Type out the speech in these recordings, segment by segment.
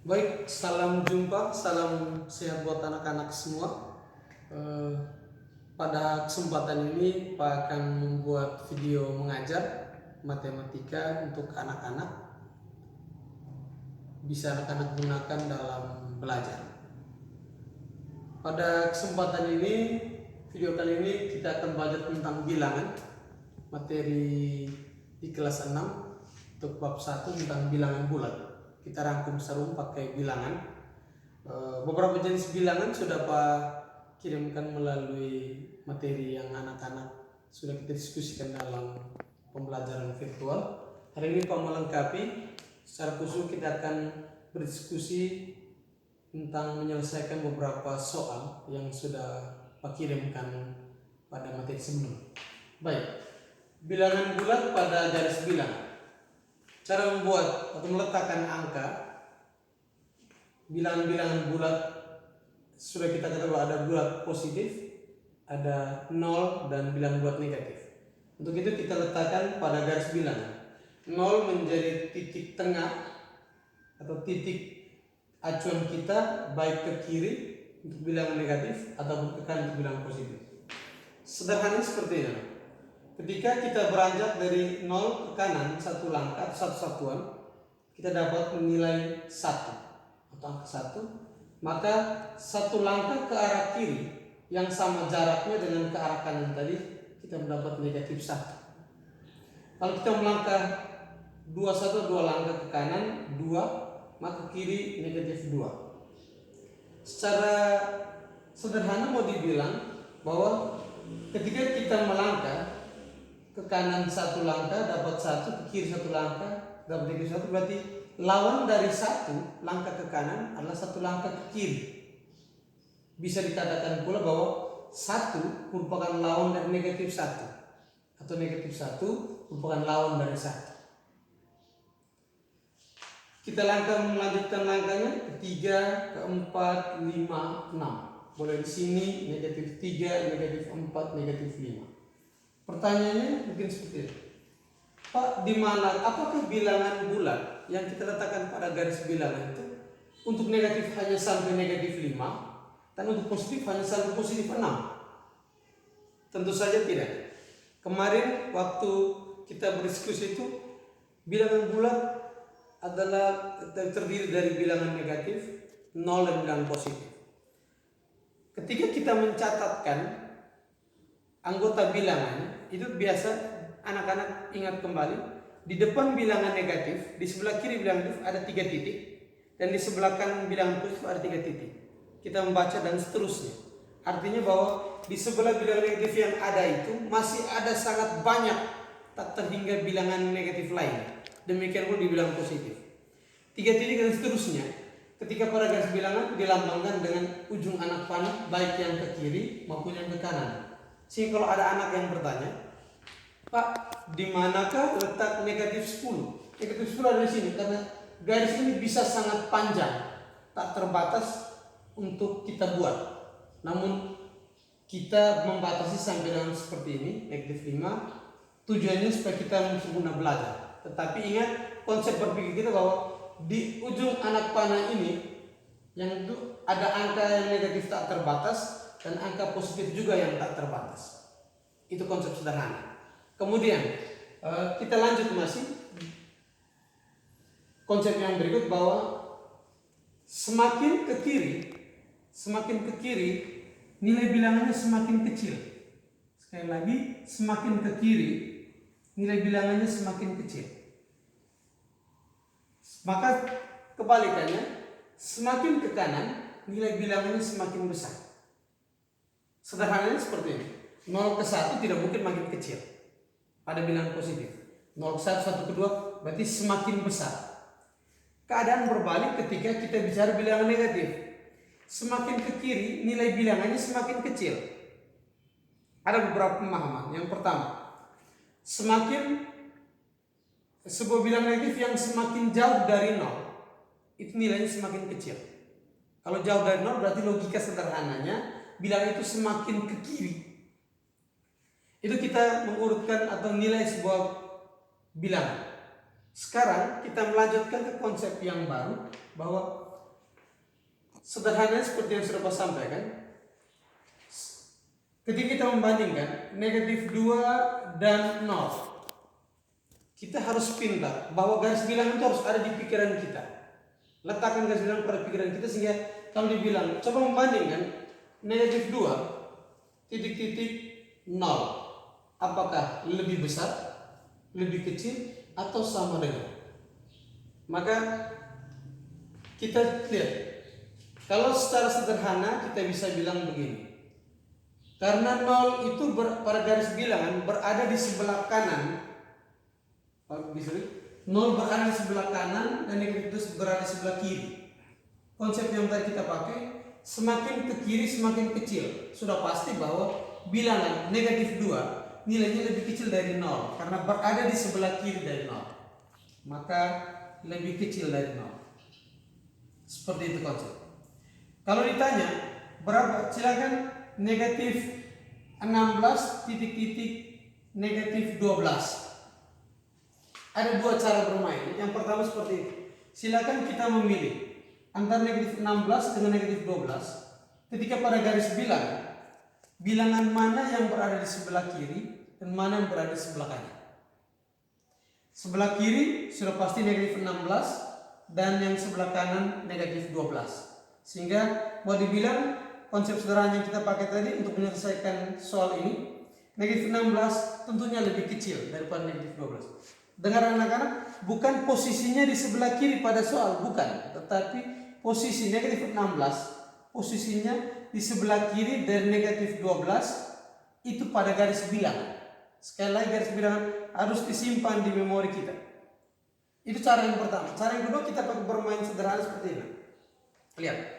Baik, salam jumpa, salam sehat buat anak-anak semua. Pada kesempatan ini Pak akan membuat video mengajar matematika untuk anak-anak. Bisa anak-anak gunakan dalam belajar. Pada kesempatan ini, video kali ini kita akan belajar tentang bilangan. Materi di kelas 6 untuk bab 1 tentang bilangan bulat. Kita rangkum serum pakai bilangan. Beberapa jenis bilangan sudah Pak kirimkan melalui materi yang anak-anak sudah kita diskusikan dalam pembelajaran virtual. Hari ini Pak melengkapi. Secara khusus kita akan berdiskusi tentang menyelesaikan beberapa soal yang sudah Pak kirimkan pada materi sebelumnya. Baik, bilangan bulat pada garis bilangan. Cara membuat atau meletakkan angka bilangan-bilangan bulat sudah kita ketahui ada bulat positif, ada 0 dan bilangan bulat negatif. Untuk itu kita letakkan pada garis bilangan. 0 menjadi titik tengah atau titik acuan kita baik ke kiri untuk bilangan negatif ataupun ke kanan untuk bilangan positif. Sederhananya seperti ini. Ketika kita beranjak dari 0 ke kanan satu langkah atau satu satuan, kita dapat nilai 1 atau angka 1, maka satu langkah ke arah kiri yang sama jaraknya dengan ke arah kanan tadi, kita mendapat negatif 1. Kalau kita melangkah 2 langkah ke kanan 2, maka kiri negatif 2. Secara sederhana mau dibilang bahwa ketika kita melangkah ke kanan satu langkah dapat 1, ke kiri satu langkah dapat negatif 1, berarti lawan dari 1 langkah ke kanan adalah 1 langkah ke kiri. Bisa dikatakan pula bahwa 1 merupakan lawan dari negatif 1 atau negatif 1 merupakan lawan dari 1. Kita melanjutkan langkahnya ke 3, ke 4, 5, 6. Boleh di sini negatif 3, negatif 4, negatif 5. Pertanyaannya mungkin seperti itu. Pak, di mana apakah bilangan bulat yang kita letakkan pada garis bilangan itu untuk negatif hanya sampai negatif 5 dan untuk positif hanya sampai positif 6? Tentu saja tidak. Kemarin waktu kita berdiskusi itu bilangan bulat adalah terdiri dari bilangan negatif, 0 dan bilangan positif. Ketika kita mencatatkan anggota bilangannya, itu biasa anak-anak ingat kembali, di depan bilangan negatif, di sebelah kiri bilangan negatif ada 3 titik, dan di sebelah kanan bilangan positif ada 3 titik. Kita membaca dan seterusnya. Artinya bahwa di sebelah bilangan negatif yang ada itu masih ada sangat banyak tak terhingga bilangan negatif lain. Demikian pun di bilangan positif. 3 titik dan seterusnya. Ketika pada garis bilangan dilambangkan dengan ujung anak panah baik yang ke kiri maupun yang ke kanan. Sehingga kalau ada anak yang bertanya, Pak, di manakah letak negatif 10? Negatif 10 ada di sini karena garis ini bisa sangat panjang, tak terbatas untuk kita buat. Namun kita membatasi sampai dengan seperti ini, negatif 5. Tujuannya supaya kita sempurna belajar. Tetapi ingat konsep berpikir kita bahwa di ujung anak panah ini yang itu ada angka yang negatif tak terbatas dan angka positif juga yang tak terbatas. Itu konsep sederhana. Kemudian kita lanjut masih konsep yang berikut bahwa semakin ke kiri nilai bilangannya semakin kecil. Sekali lagi, semakin ke kiri nilai bilangannya semakin kecil. Maka kebalikannya, semakin ke kanan nilai bilangannya semakin besar. Sederhananya seperti ini. 0 ke 1 tidak mungkin makin kecil pada bilangan positif. 0 ke 1, 1 ke 2 berarti semakin besar. Keadaan berbalik ketika kita bicara bilangan negatif. Semakin ke kiri nilai bilangannya semakin kecil. Ada beberapa pemahaman. Yang pertama, sebuah bilangan negatif yang semakin jauh dari 0 itu nilainya semakin kecil. Kalau jauh dari 0 berarti logika sederhananya bilangan itu semakin ke kiri. Itu kita mengurutkan atau nilai sebuah bilangan. Sekarang kita melanjutkan ke konsep yang baru bahwa sederhananya seperti yang sudah Pak sampaikan. Ketika kita membandingkan negatif 2 dan 0, kita harus pintar bahwa garis bilangan itu harus ada di pikiran kita. Letakkan garis bilangan pada pikiran kita sehingga kalau dibilang, coba membandingkan negatif 2 titik-titik 0. Apakah lebih besar, lebih kecil, atau sama dengan? Maka kita lihat, kalau secara sederhana kita bisa bilang begini. Karena 0 itu pada garis bilangan berada di sebelah kanan. 0 berada di sebelah kanan dan negatif itu berada di sebelah kiri. Konsep yang tadi kita pakai, semakin ke kiri semakin kecil. Sudah pasti bahwa bilangan negatif 2 nilainya lebih kecil dari 0 karena berada di sebelah kiri dari 0. Maka lebih kecil dari 0. Seperti itu konsep. Kalau ditanya berapa, silakan negatif 16 titik-titik negatif 12. Ada dua cara bermain. Yang pertama seperti itu. Silakan kita memilih antara negatif 16 dengan negatif 12. Ketika pada garis bilangan mana yang berada di sebelah kiri dan mana yang berada di sebelah kanan. Sebelah kiri sudah pasti negatif 16 dan yang sebelah kanan negatif 12. Sehingga mau dibilang konsep sederhana yang kita pakai tadi untuk menyelesaikan soal ini, negatif 16 tentunya lebih kecil daripada negatif 12. Dengar anak-anak, bukan posisinya di sebelah kiri pada soal, bukan, tetapi posisi negatif 16 posisinya di sebelah kiri dari negatif 12 itu pada garis bilangan. Sekali lagi garis bilangan harus disimpan di memori kita. Itu cara yang pertama. Cara yang kedua kita pakai bermain sederhana seperti ini. Lihat.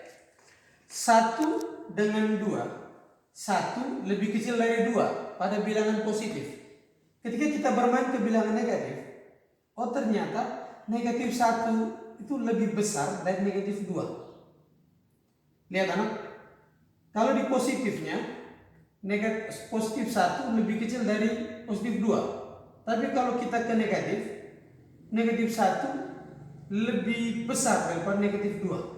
1 dengan 2. 1 lebih kecil dari 2 pada bilangan positif. Ketika kita bermain ke bilangan negatif, oh ternyata negatif 1 itu lebih besar dari negatif 2. Lihat anak. Kalau di positifnya, positif 1 lebih kecil dari positif 2. Tapi kalau kita ke negatif 1 lebih besar daripada negatif 2.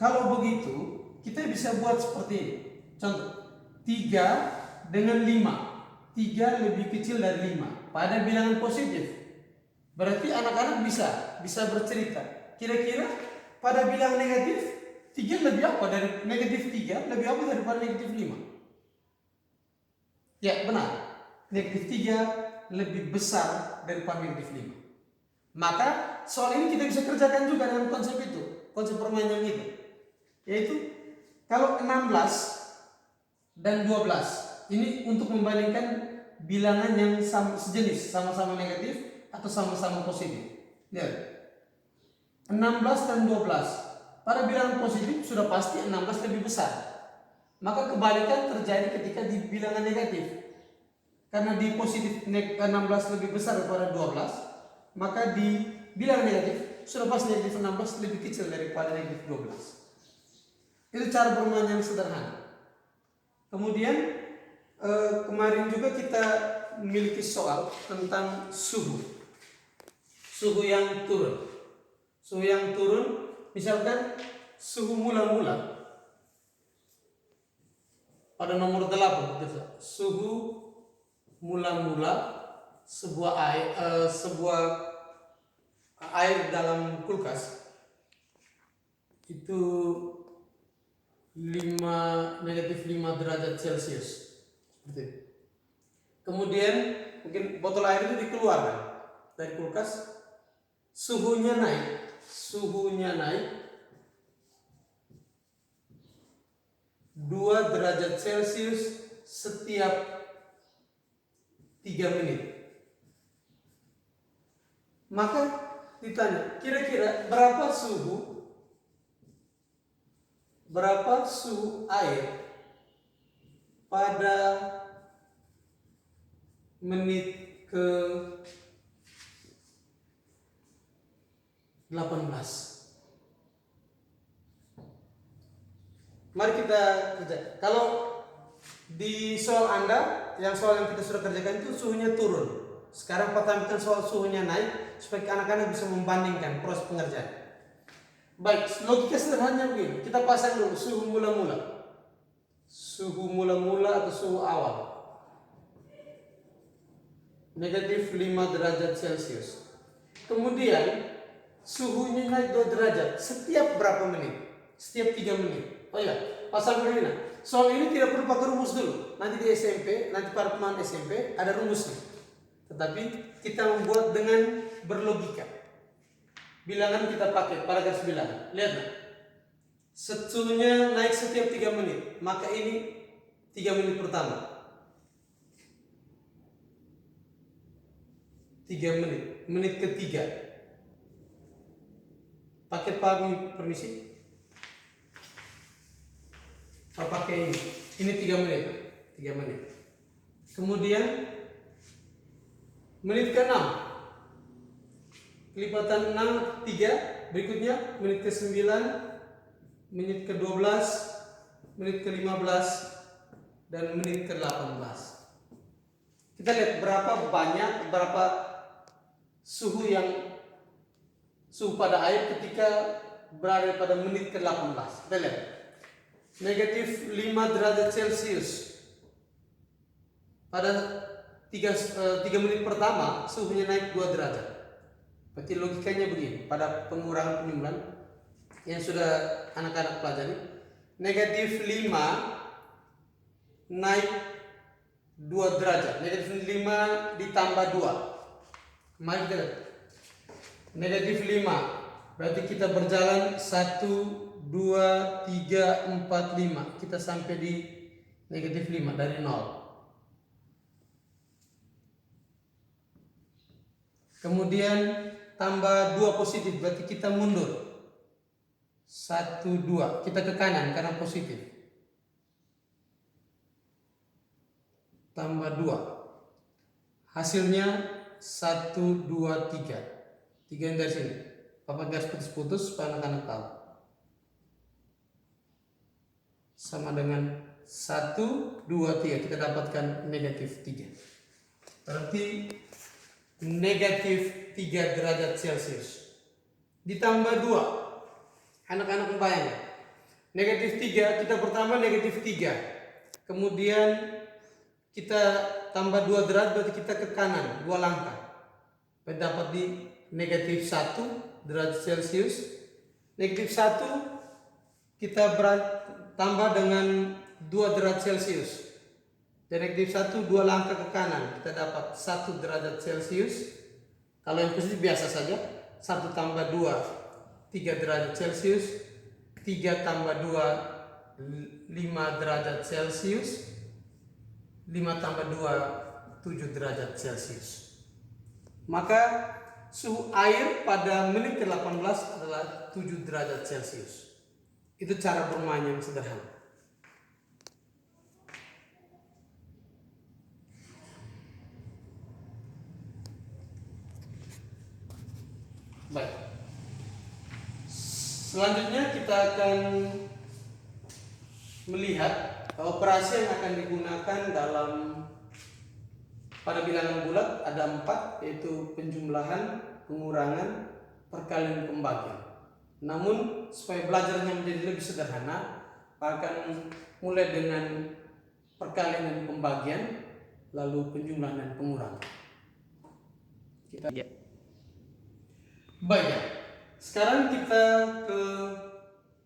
Kalau begitu, kita bisa buat seperti ini. Contoh, 3 dengan 5. 3 lebih kecil dari 5 pada bilangan positif. Berarti anak-anak bisa bercerita. Kira-kira pada bilangan negatif 3 lebih apa dari negatif 3 lebih apa daripada negatif 5? Ya, benar. Negatif 3 lebih besar daripada negatif 5. Maka soal ini kita bisa kerjakan juga dengan konsep itu. Konsep permainan itu. Yaitu kalau 16 dan 12 ini untuk membandingkan bilangan yang sejenis, sama-sama negatif atau sama-sama positif. Lihat. 16 dan 12. Pada bilangan positif sudah pasti 16 lebih besar. Maka kebalikan terjadi ketika di bilangan negatif. Karena di positif 16 lebih besar daripada 12, maka di bilangan negatif sudah pasti negatif 16 lebih kecil daripada negatif 12. Itu cara bermain yang sederhana. Kemudian kemarin juga kita memiliki soal tentang suhu yang turun. Suhu yang turun, misalkan suhu mula-mula pada nomor 8, suhu mula-mula sebuah air dalam kulkas itu negatif 5 derajat Celcius. Seperti itu. Kemudian mungkin botol air itu dikeluarkan dari kulkas, suhunya naik 2 derajat Celcius setiap 3 menit. Maka ditanya, kira-kira berapa suhu air pada menit ke 18. Mari kita kerja. Kalau di soal Anda, soal yang kita sudah kerjakan itu suhunya turun. Sekarang Pak tampilkan soal suhunya naik supaya anak-anak bisa membandingkan proses pengerjaan. Baik, logika sederhananya begini. Kita pasang dulu suhu mula-mula. Suhu mula-mula atau suhu awal. Negatif 5 derajat Celcius. Kemudian suhunya naik 2 derajat setiap berapa menit? Setiap 3 menit. Oh iya, pasang dulu ini. Soal ini tidak perlu pakai rumus dulu. Nanti di SMP, nanti para teman SMP ada rumusnya. Tetapi kita membuat dengan berlogika. Bilangan kita pakai pada garis bilangan. Lihat, suhunya naik setiap 3 menit. Maka ini 3 menit pertama. 3 menit. Menit ketiga. Pakai permisi. Saya pakai ini. Ini 3 menit. 3 menit. Kemudian menit ke-6. Kelipatan 6, 3. Berikutnya menit ke-9, menit ke-12, menit ke-15, dan menit ke-18. Kita lihat berapa suhu pada air ketika berada pada menit ke-18. Kita lihat. Negatif 5 derajat Celcius. Pada 3 menit pertama suhunya naik 2 derajat. Berarti logikanya begini, pada pengurangan penyumbuhan yang sudah anak-anak pelajari, negatif 5 naik 2 derajat. Negatif 5 ditambah 2. Mari kita lihat. Negatif 5. Berarti kita berjalan 1, 2, 3, 4, 5. Kita sampai di negatif 5 dari 0. Kemudian tambah 2 positif, berarti kita mundur. 1, 2, kita ke kanan karena positif. Tambah 2. Hasilnya 1, 2, 3. 3 yang dari sini. Papa garis putus-putus supaya anak-anak tahu. Sama dengan 1, 2, 3. Kita dapatkan negatif 3. Berarti negatif 3 derajat Celcius. Ditambah 2. Anak-anak membayangkan. Negatif 3, kita pertama negatif 3. Kemudian kita tambah 2 derajat, berarti kita ke kanan 2 langkah. Dapat di negatif 1 derajat Celcius. Negatif 1 kita tambah dengan 2 derajat Celcius. Dan negatif 1 2 langkah ke kanan, kita dapat 1 derajat Celcius. Kalau yang positif biasa saja, 1 tambah 2 3 derajat Celcius, 3 tambah 2 5 derajat Celcius, 5 tambah 2 7 derajat Celcius. Maka suhu air pada menit ke-18 adalah 7 derajat Celcius. Itu cara bermain yang sederhana. Baik. Selanjutnya kita akan melihat operasi yang akan digunakan pada bilangan bulat ada 4, yaitu penjumlahan, pengurangan, perkalian, pembagian. Namun supaya belajarnya menjadi lebih sederhana, akan mulai dengan perkalian dan pembagian, lalu penjumlahan dan pengurangan. Baik ya. Sekarang kita ke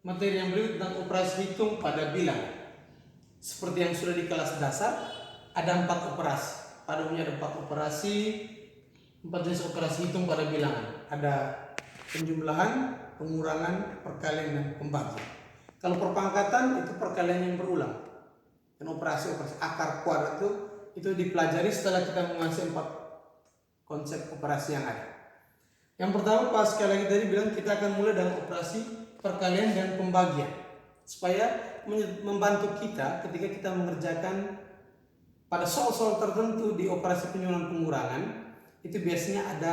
materi yang berikut tentang operasi hitung pada bilangan. Seperti yang sudah di kelas dasar, ada 4 operasi. Pada umumnya ada 4 operasi, 4 jenis operasi hitung pada bilangan. Ada penjumlahan, pengurangan, perkalian, dan pembagian. Kalau perpangkatan itu perkalian yang berulang. Dan operasi akar kuadrat itu dipelajari setelah kita menguasai 4 konsep operasi yang ada. Yang pertama, pas sekali lagi tadi bilang kita akan mulai dengan operasi perkalian dan pembagian, supaya membantu kita ketika kita mengerjakan pada soal-soal tertentu di operasi penjumlahan pengurangan. Itu biasanya ada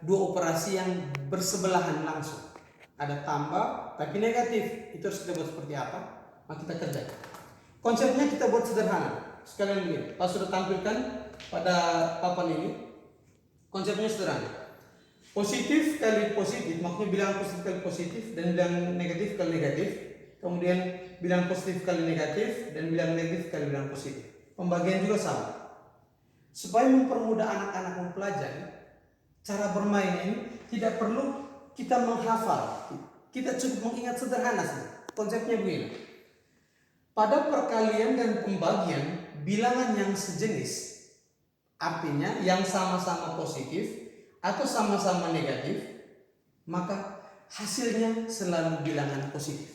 2 operasi yang bersebelahan langsung. Ada tambah tapi negatif. Itu harus kita buat seperti apa? Maka kita kerjakan. Konsepnya kita buat sederhana. Sekalian begini, pas sudah tampilkan pada papan ini, konsepnya sederhana. Positif kali positif, maksudnya bilangan positif kali positif dan bilangan negatif kali negatif. Kemudian bilangan positif kali negatif dan bilangan negatif kali bilangan positif. Pembagian juga sama. Supaya mempermudah anak-anak mempelajari, cara bermain ini tidak perlu kita menghafal. Kita cukup mengingat sederhana saja. Konsepnya begini. Pada perkalian dan pembagian bilangan yang sejenis, artinya yang sama-sama positif atau sama-sama negatif, maka hasilnya selalu bilangan positif.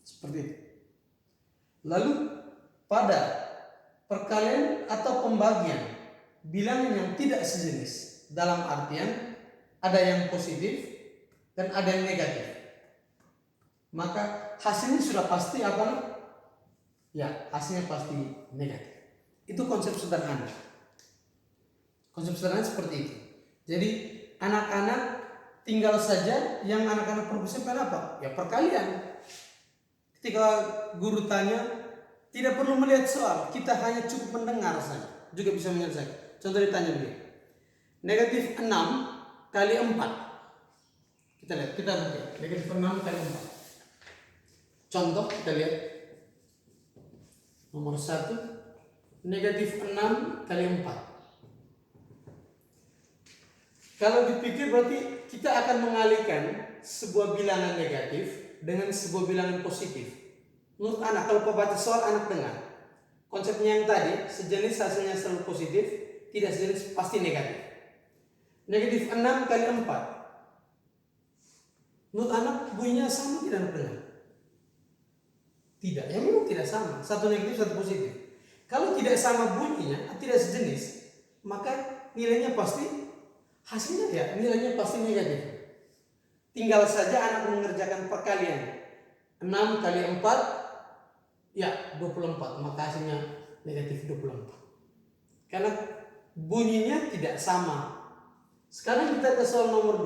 Seperti itu. Lalu pada perkalian atau pembagian bilangan yang tidak sejenis, dalam artian ada yang positif dan ada yang negatif, maka hasilnya sudah pasti apa? Ya, hasilnya pasti negatif. Itu konsep sederhana. Konsep sederhana seperti itu. Jadi anak-anak tinggal saja yang anak-anak persiapkan apa? Ya perkalian. Ketika guru tanya, tidak perlu melihat soal, kita hanya cukup mendengar saja, juga bisa menyelesaikan. Contoh ditanya begini. Negatif 6 kali 4. Kita lihat, kita lihat. Negatif 6 kali 4. Contoh kita lihat. Nomor 1. Negatif 6 kali 4. Kalau dipikir berarti kita akan mengalihkan sebuah bilangan negatif dengan sebuah bilangan positif. Menurut anak, kalau pembaca soal anak dengar konsepnya yang tadi, sejenis hasilnya selalu positif, tidak sejenis pasti negatif. Negatif 6 kali 4. Menurut anak bunyinya sama tidak dengar? Tidak, ya memang tidak sama. Satu negatif, satu positif. Kalau tidak sama bunyinya, tidak sejenis, maka nilainya pasti, hasilnya ya nilainya pasti negatif. Tinggal saja anak mengerjakan perkalian. 6 kali 4, ya 24, maka hasilnya negatif 24. Karena bunyinya tidak sama. Sekarang kita ke soal nomor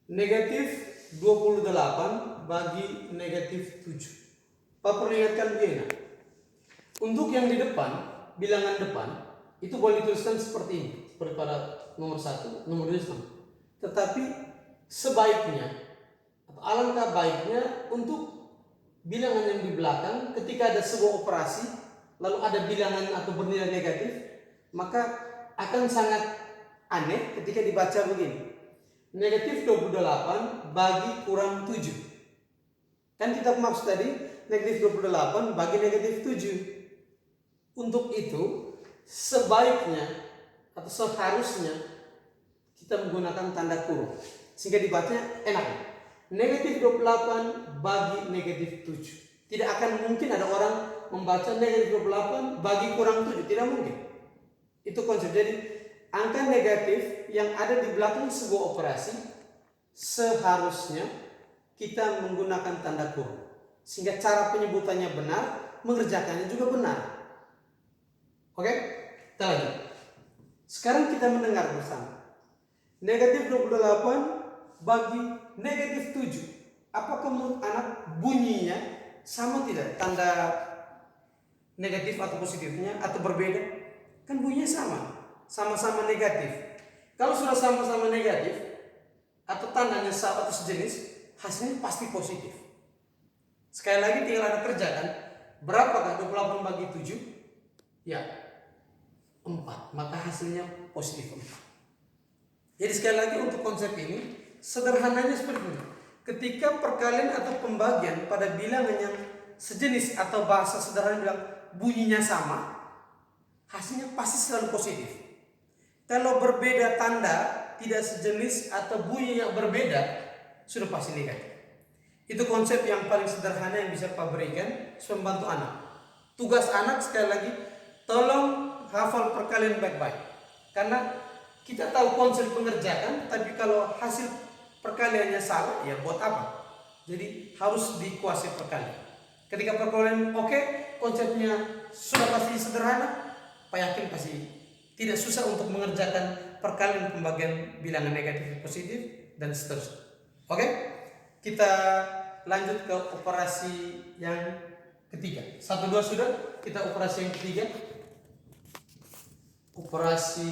2. Negatif 28 bagi negatif 7. Pak peringatkan begini. Untuk yang di depan, bilangan depan, itu boleh dituliskan seperti ini. Seperti pada nomor 1, nomor 2 sama. Tetapi sebaiknya, atau alangkah baiknya untuk bilangan yang di belakang, ketika ada sebuah operasi, lalu ada bilangan atau bernilai negatif, maka akan sangat aneh ketika dibaca begini. Negatif 28 bagi kurang 7. Kan kita maksud tadi, negatif 28 bagi negatif 7. Untuk itu, sebaiknya atau seharusnya kita menggunakan tanda kurung sehingga dibacanya enak. Negatif 28 bagi negatif 7. Tidak akan mungkin ada orang membaca negatif 28 bagi kurang 7. Tidak mungkin. Itu konsep. Jadi angka negatif yang ada di belakang sebuah operasi seharusnya kita menggunakan tanda kurung sehingga cara penyebutannya benar, mengerjakannya juga benar. Oke? Kita lanjut. Sekarang kita mendengar bersama. Negatif 28 bagi negatif 7. Apakah menurut anak bunyinya sama tidak? Tanda negatif atau positifnya atau berbeda? Kan bunyinya sama. Sama-sama negatif. Kalau sudah sama-sama negatif atau tandanya sama atau sejenis, hasilnya pasti positif. Sekali lagi tinggal ada kerjakan. Berapakah 28 bagi 7? Ya, 4. Maka hasilnya positif 4. Jadi sekali lagi untuk konsep ini sederhananya seperti ini. Ketika perkalian atau pembagian pada bilangan yang sejenis atau bahasa sederhana bilang bunyinya sama, hasilnya pasti selalu positif. Kalau berbeda tanda, tidak sejenis atau bunyi yang berbeda, sudah pasti negatif. Itu konsep yang paling sederhana yang bisa Pak berikan supaya membantu anak. Tugas anak sekali lagi, tolong hafal perkalian baik-baik. Karena kita tahu konsep pengerjaan, tapi kalau hasil perkaliannya salah, ya buat apa? Jadi harus dikuasai perkalian. Ketika perkalian oke, konsepnya sudah pasti sederhana, Pak yakin pasti tidak susah untuk mengerjakan perkalian pembagian bilangan negatif positif dan seterusnya. Oke? Kita lanjut ke operasi yang ketiga. 1, 2 sudah, kita operasi yang ketiga. Operasi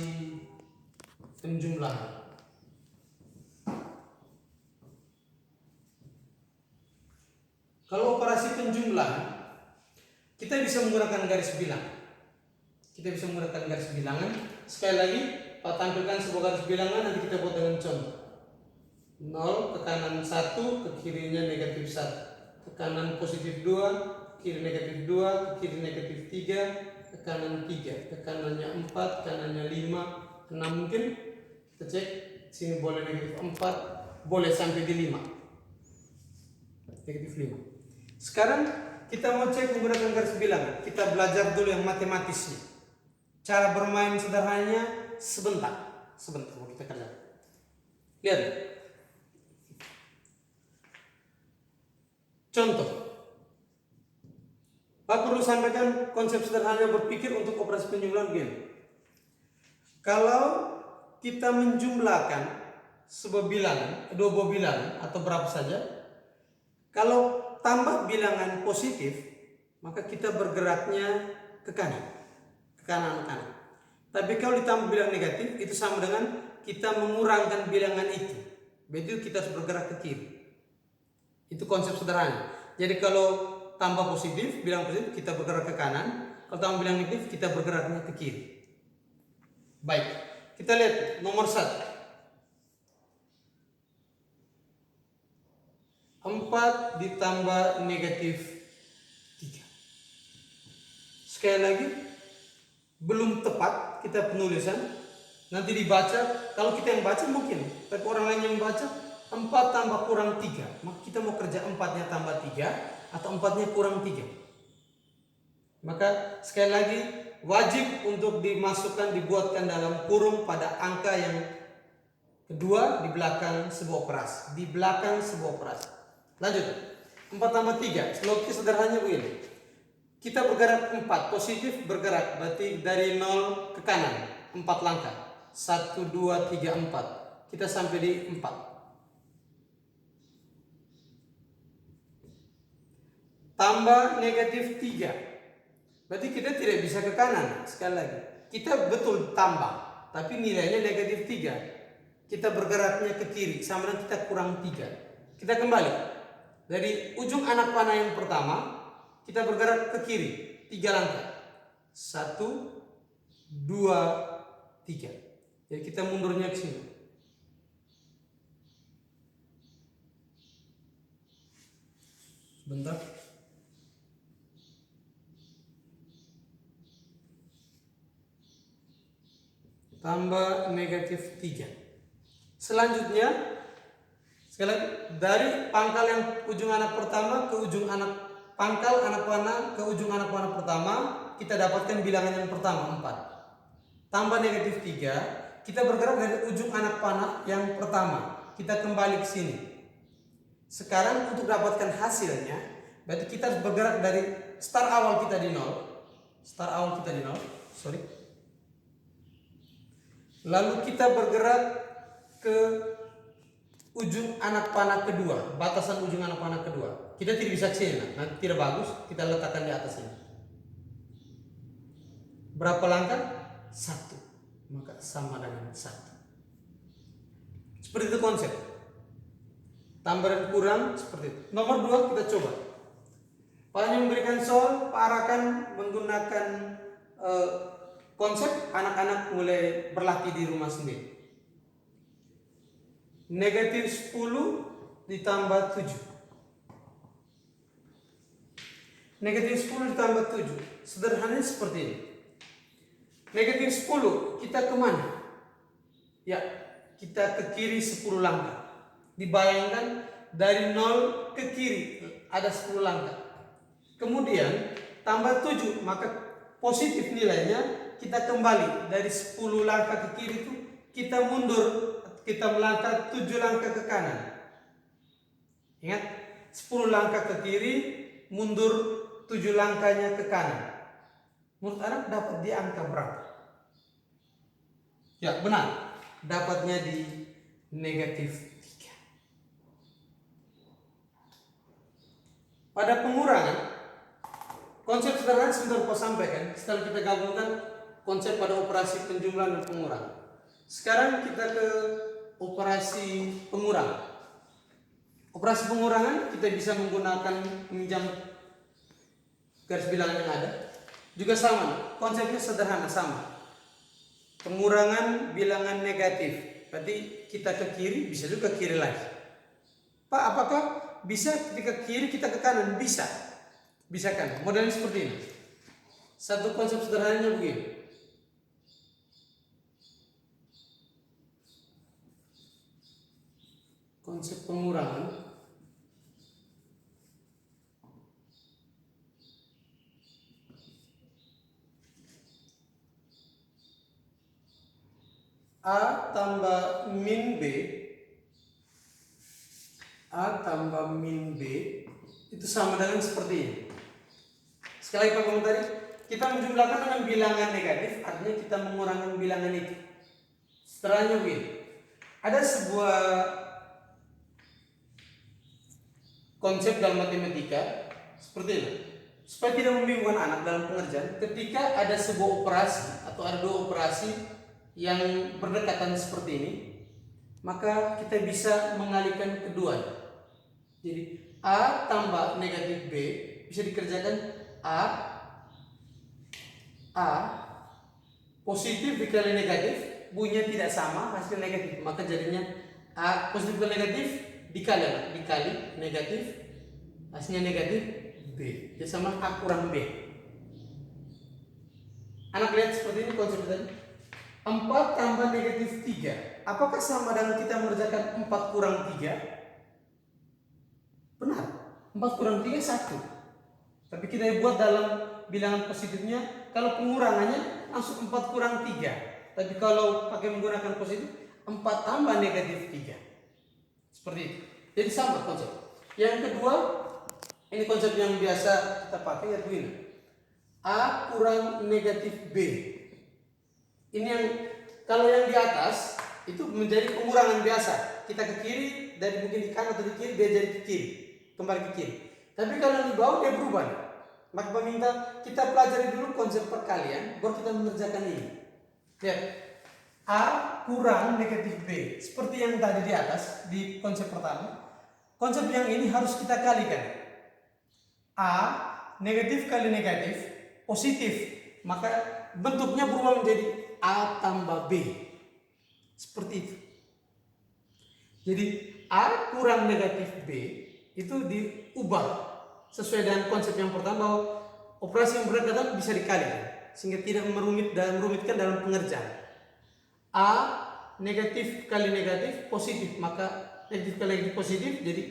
penjumlahan. Kalau operasi penjumlahan, kita bisa menggunakan garis bilang. Kita bisa menggunakan garis bilangan. Sekali lagi, Pak tampilkan sebuah garis bilangan, nanti kita buat dengan contoh. 0 ke kanan 1, ke kirinya negatif 1. Ke kanan positif 2, kiri negatif 2, ke kiri negatif 3, ke kanan 3, ke kanannya 4, kanannya 5, 6 mungkin. Kita cek, sini boleh negatif 4, boleh sampai di 5. Negatif 5. Sekarang kita mau cek menggunakan garis bilangan. Kita belajar dulu yang matematisnya. Cara bermain sederhananya sebentar mau kita kerjakan. Lihat. Contoh. Pak perlu sampaikan konsep sederhana berpikir untuk operasi penjumlahan begini. Kalau kita menjumlahkan sebuah bilangan, dua buah bilangan atau berapa saja, kalau tambah bilangan positif, maka kita bergeraknya ke kanan, ke kanan. Tapi kalau ditambah bilangan negatif, itu sama dengan kita mengurangkan bilangan itu. Berarti kita harus bergerak ke kiri. Itu konsep sederhana. Jadi kalau tambah positif, bilangan positif, kita bergerak ke kanan. Kalau tambah bilangan negatif, kita bergeraknya ke kiri. Baik, kita lihat nomor 1. 4 ditambah negatif 3. Sekali lagi, belum tepat kita penulisan. Nanti dibaca, kalau kita yang baca mungkin, tapi orang lain yang baca 4 tambah kurang 3. Maka kita mau kerja 4-nya tambah 3 atau 4-nya kurang 3. Maka sekali lagi, wajib untuk dibuatkan dalam kurung pada angka yang kedua di belakang sebuah operasi. Di belakang sebuah operasi. Lanjut. 4 tambah 3. Logis sederhananya begini. Kita bergerak 4. Positif bergerak. Berarti dari 0 ke kanan. 4 langkah. 1, 2, 3, 4. Kita sampai di 4. Tambah negatif 3. Berarti kita tidak bisa ke kanan. Sekali lagi. Kita betul tambah. Tapi nilainya negatif 3. Kita bergeraknya ke kiri. Sama dengan kita kurang 3. Kita kembali. Dari ujung anak panah yang pertama, kita bergerak ke kiri 3 langkah. 1, 2, 3. Jadi kita mundurnya ke sini. Bentar. Tambah negatif 3. Selanjutnya, sekali lagi, dari pangkal yang ujung anak pertama ke ujung pangkal anak panah ke ujung anak panah pertama, kita dapatkan bilangan yang pertama 4. Tambah negatif 3, kita bergerak dari ujung anak panah yang pertama. Kita kembali ke sini. Sekarang untuk dapatkan hasilnya, berarti kita harus bergerak dari start awal kita di 0. Lalu kita bergerak ke ujung anak panah kedua, batasan ujung anak panah kedua. Kita tidak bisa ke sini, nanti tidak bagus, kita letakkan di atas ini. Berapa langkah? 1. Maka sama dengan 1. Seperti itu konsep. Tambah dan kurang seperti itu. Nomor 2 kita coba. Pak hanya memberikan soal, Pak arahkan menggunakan konsep anak-anak mulai berlatih di rumah sendiri. Negatif 10 ditambah 7. Negatif 10 ditambah 7. Sederhananya seperti ini. Negatif 10, kita kemana? Ya, kita ke kiri 10 langkah. Dibayangkan dari 0 ke kiri ada 10 langkah. Kemudian tambah 7, maka positif nilainya kita kembali dari 10 langkah ke kiri itu kita mundur. Kita melangkah 7 langkah ke kanan. Ingat, 10 langkah ke kiri, mundur 7 langkahnya ke kanan. Menurut anak dapat di angka berapa? Ya, benar. Dapatnya di negatif 3. Pada pengurangan, konsep sederhana sudah kau sampaikan setelah kita gabungkan konsep pada operasi penjumlahan dan pengurangan. Sekarang kita ke operasi pengurangan. Operasi pengurangan kita bisa menggunakan meminjam garis bilangan yang ada. Juga sama, konsepnya sederhana sama. Pengurangan bilangan negatif, berarti kita ke kiri bisa juga ke kiri lagi. Pak, apakah bisa ketika kiri kita ke kanan? Bisa. Bisa kan? Modelnya seperti ini. Satu konsep sederhananya begini. Konsep pengurangan A tambah min B, A tambah min B itu sama dengan seperti ini. Sekali lagi Pak komentari, kita menjumlahkan dengan bilangan negatif, artinya kita mengurangkan bilangan itu. Setelahnya begini, ada sebuah konsep dalam matematika seperti ini. Supaya tidak membingungkan anak dalam pengerjaan, ketika ada sebuah operasi atau ada dua operasi yang berdekatan seperti ini, maka kita bisa mengalihkan keduanya. Jadi A tambah negatif B bisa dikerjakan A positif dikali negatif, bunyinya tidak sama, hasil negatif, maka jadinya A positif dikali negatif dikali negatif, hasilnya negatif B, jadi sama A kurang B. Anak lihat seperti ini konsep tadi. 4 tambah negatif 3. Apakah sama dengan kita mengerjakan 4 kurang 3? Benar. 4 kurang 3 1. Tapi kita buat dalam bilangan positifnya. Kalau pengurangannya langsung 4 kurang 3. Tapi kalau pakai menggunakan positif 4 tambah negatif 3. Seperti itu. Jadi sama konsep. Yang kedua, ini konsep yang biasa kita pakai yaitu ini. A kurang negatif B. Ini yang kalau yang di atas itu menjadi pengurangan biasa. Kita ke kiri dari mungkin di kanan atau di kiri dia jadi ke kiri, kembali ke kiri. Tapi kalau di bawah dia berubah. Maka peminta kita pelajari dulu konsep perkalian baru kita mengerjakan ini. Lihat. A kurang negatif B. Seperti yang tadi di atas di konsep pertama. Konsep yang ini harus kita kalikan. A negatif kali negatif positif. Maka bentuknya berubah menjadi A tambah B. Seperti itu. Jadi A kurang negatif B itu diubah sesuai dengan konsep yang pertama bahwa operasi yang berdekatan bisa dikalikan sehingga tidak merumitkan dalam pengerjaan. A negatif kali negatif positif, maka negatif kali negatif positif, jadi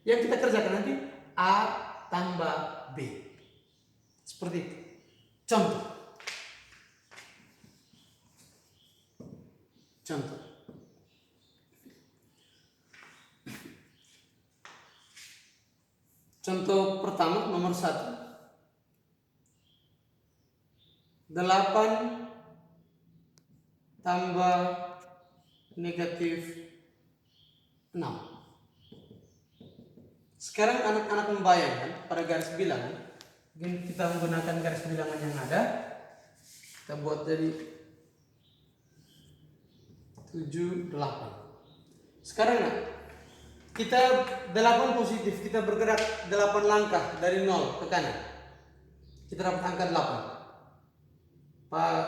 yang kita kerjakan nanti A tambah B. Seperti itu. Contoh. Contoh pertama nomor 1. 8 tambah negatif 6. Sekarang anak-anak membayangkan pada garis bilangan. Kita menggunakan garis bilangan yang ada. Kita buat jadi 7, 8. Sekarang kita 8 positif, kita bergerak 8 langkah dari 0 ke kanan. Kita dapat angka 8. Pak,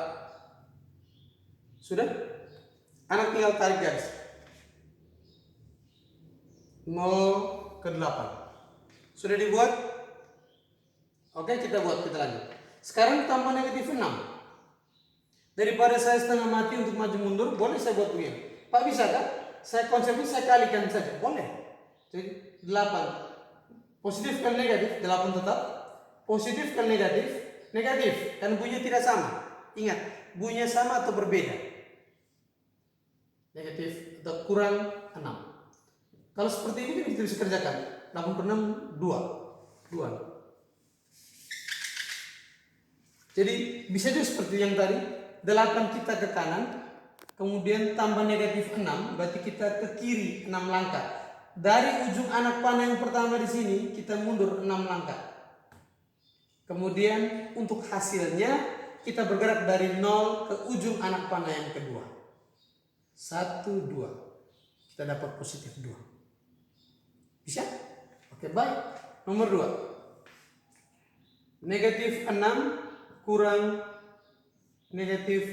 sudah? Anak tinggal tarik garis 0 ke 8. Sudah dibuat? Oke, kita lanjut. Sekarang tambah negatif 6. Daripada saya setengah mati untuk maju mundur, boleh saya buat begini. Pak, bisa kan? Saya konsepnya saya kalikan saja. Boleh. Jadi 8. Positif kali negatif, 8 tetap. Positif kali negatif, negatif. Dan bunyinya tidak sama. Ingat, bunyinya sama atau berbeda. Negatif atau kurang 6. Kalau seperti ini kan kita bisa kerjakan. 8 per 6, 2. Jadi bisa juga seperti yang tadi. 8 kita ke kanan, kemudian tambah negatif 6, berarti kita ke kiri 6 langkah. Dari ujung anak panah yang pertama di sini, kita mundur 6 langkah. Kemudian untuk hasilnya kita bergerak dari 0 ke ujung anak panah yang kedua. 1, 2. Kita dapat positif 2. Bisa? Oke, baik. Nomor 2. Negatif 6 kurang negatif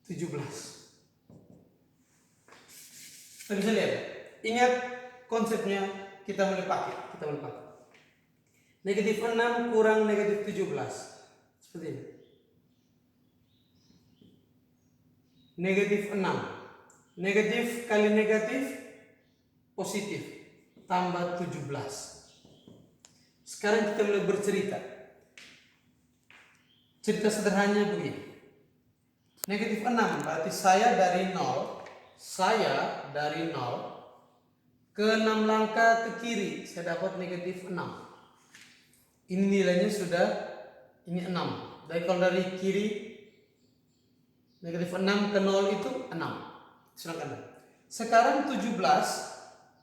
17. Kita bisa lihat. Ingat konsepnya kita mulai pakai. Negatif 6 kurang negatif 17. Seperti ini. Negatif 6. Negatif kali negatif positif. Tambah 17. Sekarang kita mulai bercerita. Cerita sederhananya begini. Negatif 6 berarti saya dari 0 ke 6 langkah ke kiri saya dapat negatif 6. Ini nilainya sudah ini 6. Baik, kalau dari kiri negatif 6 ke 0 itu 6. Silakan. Sekarang 17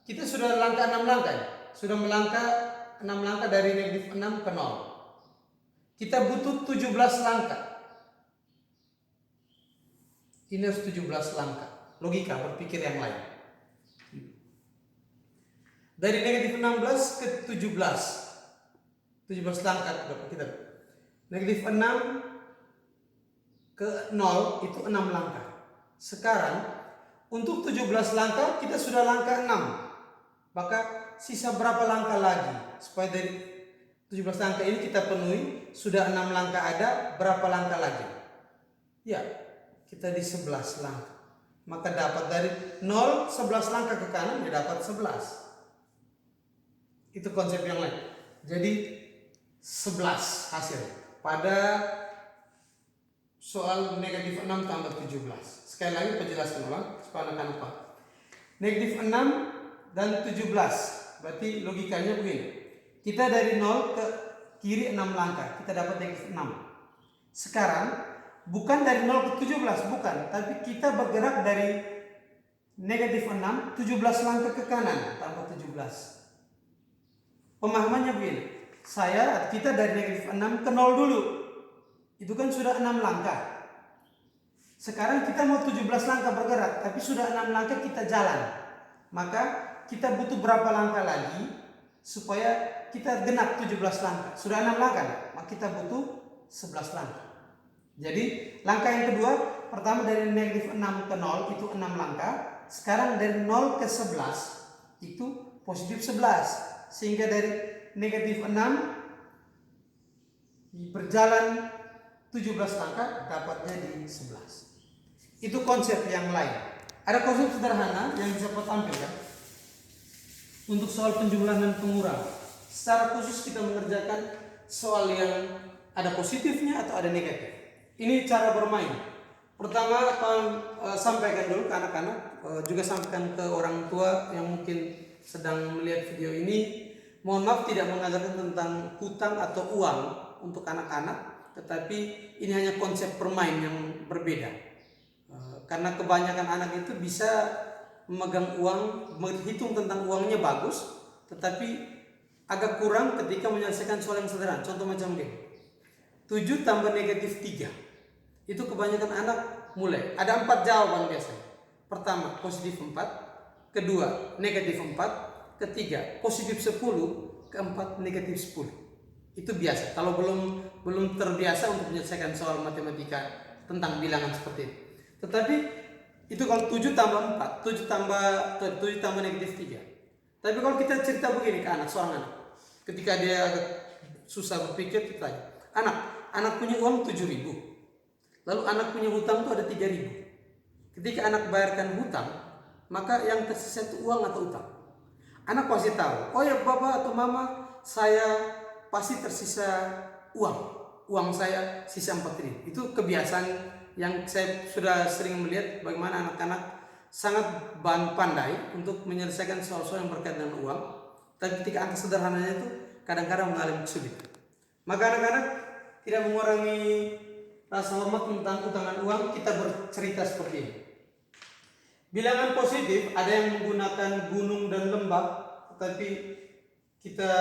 kita sudah langkah 6 langkah. Sudah melangkah 6 langkah dari negatif 6 ke 0. Kita butuh 17 langkah. Ini harus 17 langkah. Logika berpikir yang lain. Dari negatif 16 ke 17. 17 langkah kita. Negatif 6 ke 0 itu 6 langkah. Sekarang untuk 17 langkah kita sudah langkah 6. Maka sisa berapa langkah lagi? Supaya dari 17 langkah ini kita penuhi, sudah 6 langkah ada, berapa langkah lagi? Ya, kita di 11 langkah. Maka dapat dari 0 11 langkah ke kanan dia dapat 11. Itu konsep yang lain. Jadi 11 hasil pada soal negatif 6 tambah 17. Sekali lagi penjelasan ulang supaya anak-anak paham. Negatif 6 dan 17. Berarti logikanya begini. Kita dari 0 ke kiri 6 langkah, kita dapat negatif 6. Sekarang bukan dari 0 ke 17, bukan, tapi kita bergerak dari negatif 6 17 langkah ke kanan tambah 17. Pemahamannya begini. Kita dari negatif 6 ke 0 dulu. Itu kan sudah 6 langkah. Sekarang kita mau 17 langkah bergerak, tapi sudah 6 langkah kita jalan. Maka kita butuh berapa langkah lagi supaya kita genap 17 langkah. Sudah 6 langkah, maka kita butuh 11 langkah. Jadi langkah yang kedua, pertama dari negatif 6 ke 0 itu 6 langkah. Sekarang dari 0 ke 11 itu positif 11. Sehingga dari negatif 6 berjalan 17 langkah dapatnya di 11. Itu konsep yang lain. Ada konsep sederhana yang bisa saya tampilkan untuk soal penjumlahan dan pengurangan. Secara khusus kita mengerjakan soal yang ada positifnya atau ada negatif. Ini cara bermain. Pertama, sampaikan dulu ke anak-anak, juga sampaikan ke orang tua yang mungkin sedang melihat video ini. Mohon maaf tidak mengajarkan tentang hutang atau uang untuk anak-anak, tetapi ini hanya konsep bermain yang berbeda. Karena kebanyakan anak itu bisa memegang uang, menghitung tentang uangnya bagus, tetapi agak kurang ketika menyelesaikan soal yang sederhana. Contoh macam ini. 7 tambah negatif 3. Itu kebanyakan anak mulai. Ada 4 jawaban biasanya. Pertama, positif 4. Kedua, negatif 4. Ketiga, positif 10. Keempat, negatif 10. Itu biasa. Kalau belum terbiasa untuk menyelesaikan soal matematika tentang bilangan seperti itu. Tetapi itu kalau 7 tambah 4, 7 tambah negatif 3. Tapi kalau kita cerita begini ke anak, soal anak, ketika dia agak susah berpikir, kita tanya, anak punya uang 7.000. Lalu anak punya hutang itu ada 3.000. Ketika anak bayarkan hutang, maka yang tersisa itu uang atau hutang? Anak pasti tahu, oh ya bapak atau mama, saya pasti tersisa uang. Uang saya sisa 4.000. Itu kebiasaan yang saya sudah sering melihat bagaimana anak-anak sangat pandai untuk menyelesaikan soal-soal yang berkaitan dengan uang. Tapi ketika angka sederhananya itu kadang-kadang mengalami kesulitan. Maka anak-anak tidak mengurangi rasa hormat tentang utangan uang, kita bercerita seperti ini. Bilangan positif ada yang menggunakan gunung dan lembah, tetapi kita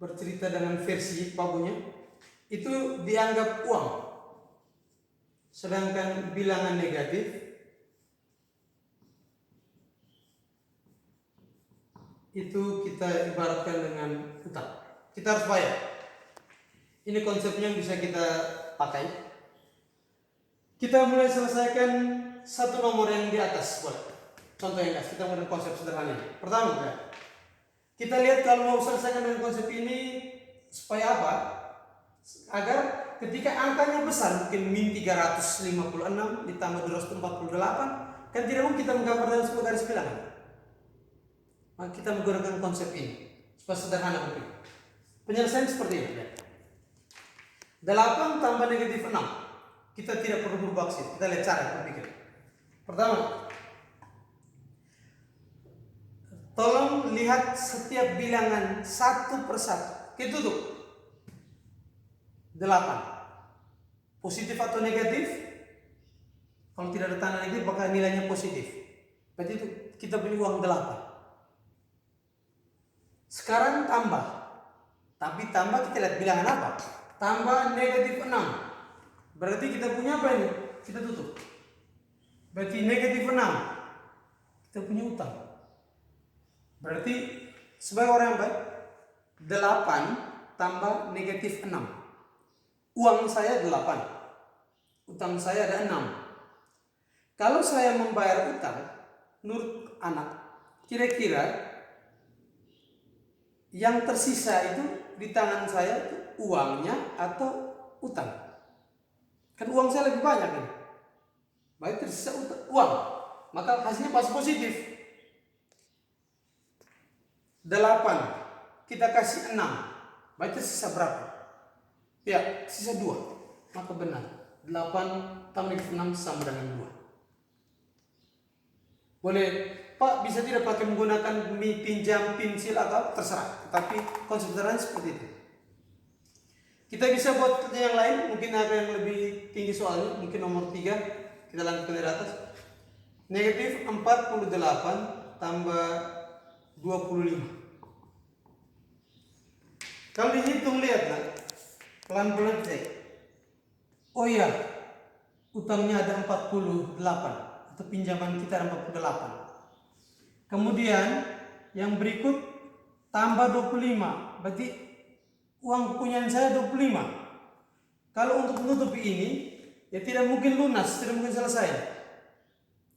bercerita dengan versi Pabunya, itu dianggap uang. Sedangkan bilangan negatif itu kita ibaratkan dengan utang. Kita harus bayar. Ini konsepnya yang bisa kita pakai. Kita mulai selesaikan satu nomor yang di atas, boleh. Contoh yang atas, kita mulai konsep sederhana. Pertama, ya. Kita lihat kalau mau selesaikan dengan konsep ini supaya apa? Agar ketika angkanya besar, mungkin min 356 ditambah 248, kan tidak mungkin kita menggambar dalam sebuah garis bilangan. Maka kita menggunakan konsep ini supaya sederhana mungkin. Penyelesaian seperti ini, ya. 8 tambah negatif 6. Kita tidak perlu berubah aksi. Kita lihat cara berpikir. Pertama, tolong lihat setiap bilangan satu persatu. Kita tutup. 8. Positif atau negatif? Kalau tidak ada tanda negatif, maka nilainya positif. Berarti itu kita beli uang 8. Sekarang tambah. Tapi tambah kita lihat bilangan apa? Tambah negatif 6. Berarti kita punya apa ini? Kita tutup. Berarti negatif 6. Kita punya utang. Berarti sebagai orang yang baik, 8 tambah negatif 6. Uang saya 8. Utang saya ada 6. Kalau saya membayar utang, menurut anak, kira-kira yang tersisa itu di tangan saya itu uangnya atau utang? Kan uang saya lebih banyak ini. Baik tersisa uang, maka hasilnya pasti positif. 8 kita kasih 6, baik tersisa berapa? Ya, sisa 2. Maka benar, 8 tambah 6 sama dengan 2. Boleh, Pak, bisa tidak pakai menggunakan pinjam, pensil atau terserah. Tapi konsep sederhana seperti itu. Kita bisa buat yang lain, mungkin ada yang lebih tinggi soalnya, mungkin nomor 3. Kita lanjutkan dari atas. Negatif 48 tambah 25. Kalau dihitung, lihatlah. Pelan-pelan saja. Oh iya, utangnya ada 48. Atau pinjaman kita ada 48. Kemudian yang berikut tambah 25. Berarti uang punyaan saya 25. Kalau untuk menutupi ini, ya tidak mungkin lunas, tidak mungkin selesai.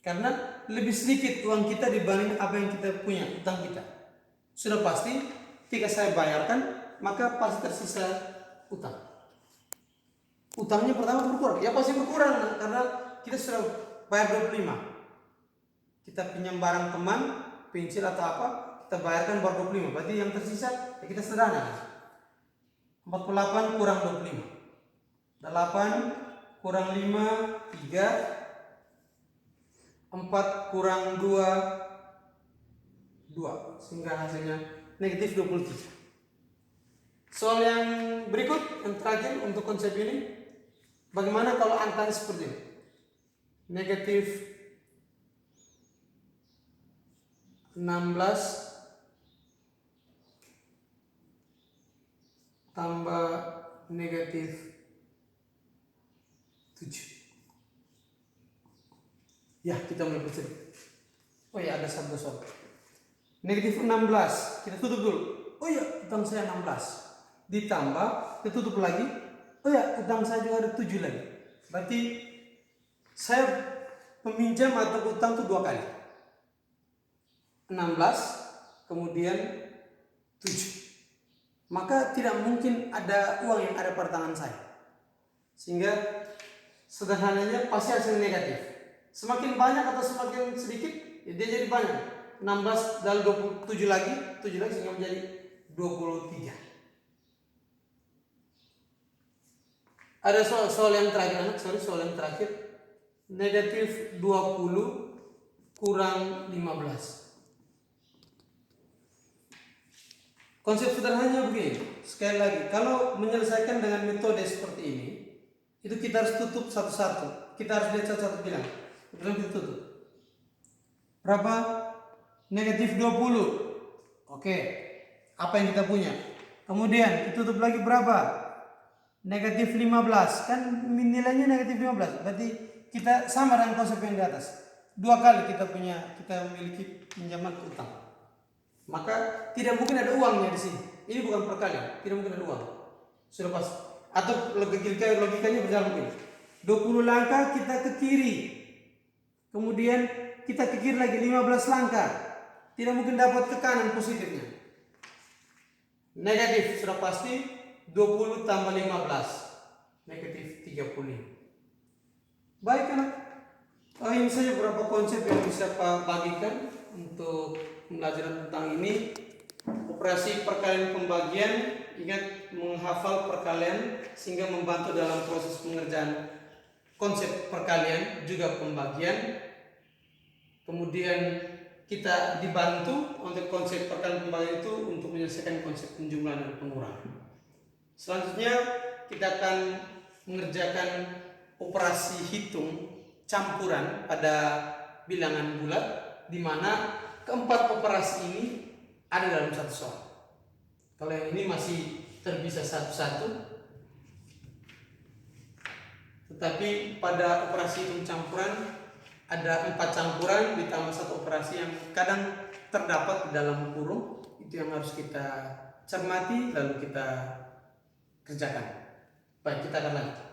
Karena lebih sedikit uang kita dibanding apa yang kita punya, utang kita. Sudah pasti, ketika saya bayarkan, maka pasti tersisa utang. Utangnya pertama berkurang. Ya pasti berkurang, karena kita sudah bayar 25. Kita pinjam barang teman, pensil atau apa, kita bayarkan baru 25. Berarti yang tersisa, ya kita sederhana. 48 kurang 25. 8 kurang 5, 3. 4 kurang 2, 2. Sehingga hasilnya negatif 23. Soal yang berikut, yang terakhir untuk konsep ini, bagaimana kalau angkanya seperti ini? Negatif 16 tambah negatif 7. Ya, kita mulai bercerita. Oh ya, ada satu soal. Negatif 16, kita tutup dulu. Oh ya, utang saya 16. Ditambah, kita tutup lagi. Oh ya, utang saya juga ada 7 lagi. Berarti saya peminjam atau utang itu 2 kali. 16, kemudian 7. Maka tidak mungkin ada uang yang ada pada tangan saya. Sehingga sederhananya pasti hasil negatif. Semakin banyak atau semakin sedikit, ya dia jadi banyak. 16 dan 27 lagi sehingga menjadi 23. Ada soal yang terakhir anak, soal yang terakhir. Negatif 20 kurang 15. Konsep sederhananya begini, sekali lagi, kalau menyelesaikan dengan metode seperti ini, itu kita harus tutup satu-satu. Kita harus lihat satu-satu bilang. Kemudian kita tutup. Berapa? Negatif 20. Oke. Apa yang kita punya? Kemudian ditutup lagi berapa? Negatif 15. Kan nilainya negatif 15. Berarti kita sama dengan konsep yang di atas. 2 kali kita memiliki pinjaman utang. Maka tidak mungkin ada uangnya di sini. Ini bukan perkalian, tidak mungkin ada uang. Sudah pas. Atau logikanya berjalan begini. 20 langkah kita ke kiri. Kemudian kita ke kiri lagi 15 langkah. Tidak mungkin dapat ke kanan positifnya. Negatif sudah pasti 20 tambah 15. Negatif 35. Baik anak. Ini saja beberapa konsep yang bisa Pak bagikan untuk pembelajaran tentang ini. Operasi perkalian pembagian, ingat menghafal perkalian sehingga membantu dalam proses pengerjaan konsep perkalian juga pembagian. Kemudian kita dibantu untuk konsep perkalian pembagian itu untuk menyelesaikan konsep penjumlahan dan pengurangan. Selanjutnya kita akan mengerjakan operasi hitung campuran pada bilangan bulat, di mana keempat operasi ini ada dalam satu soal. Kalau yang ini masih terpisah satu-satu, tetapi pada operasi hitung campuran ada 4 campuran ditambah 1 operasi yang kadang terdapat di dalam kurung. Itu yang harus kita cermati lalu kita kerjakan. Baik, kita akan lanjut.